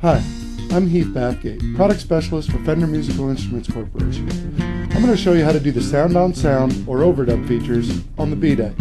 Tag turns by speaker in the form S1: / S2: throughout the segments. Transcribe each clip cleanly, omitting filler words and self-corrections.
S1: Hi, I'm Heath Bathgate, Product Specialist for Fender Musical Instruments Corporation. I'm going to show you how to do the sound-on-sound or overdub features on the BDEC.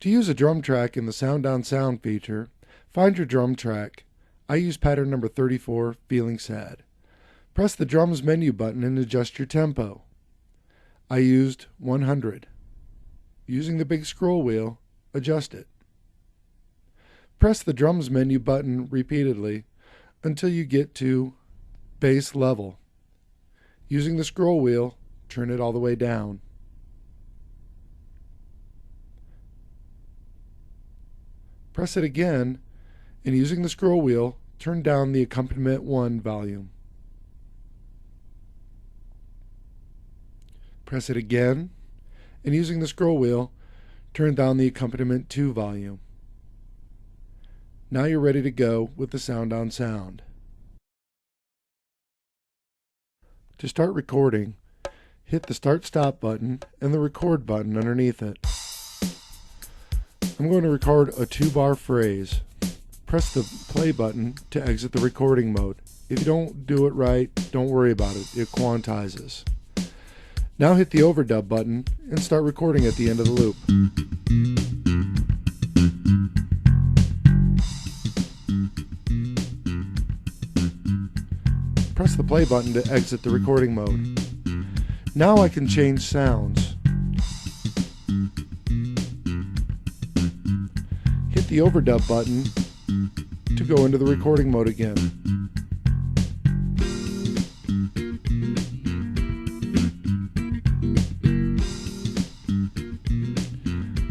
S1: To use a drum track in the sound-on-sound feature, find your drum track. I use pattern number 34, Feeling Sad. Press the drums menu button and adjust your tempo. I used 100. Using the big scroll wheel, adjust it. Press the drums menu button repeatedly until you get to bass level. Using the scroll wheel, turn it all the way down. Press it again, and using the scroll wheel, turn down the accompaniment 1 volume. Press it again, and using the scroll wheel, turn down the accompaniment 2 volume. Now you're ready to go with the sound on sound. To start recording, hit the Start/Stop button and the Record button underneath it. I'm going to record a 2-bar phrase. Press the play button to exit the recording mode. If you don't do it right, don't worry about it. It quantizes. Now hit the overdub button and start recording at the end of the loop. Press the play button to exit the recording mode. Now I can change sounds. Hit the overdub button to go into the recording mode again.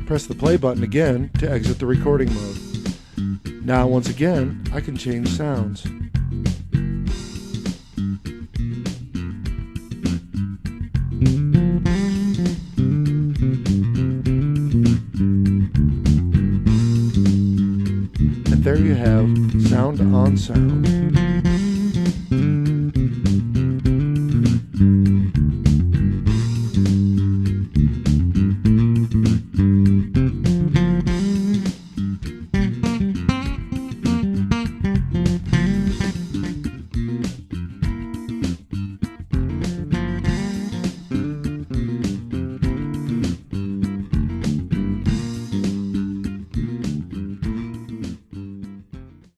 S1: Press the play button again to exit the recording mode. Now once again, I can change sounds. There you have sound on sound.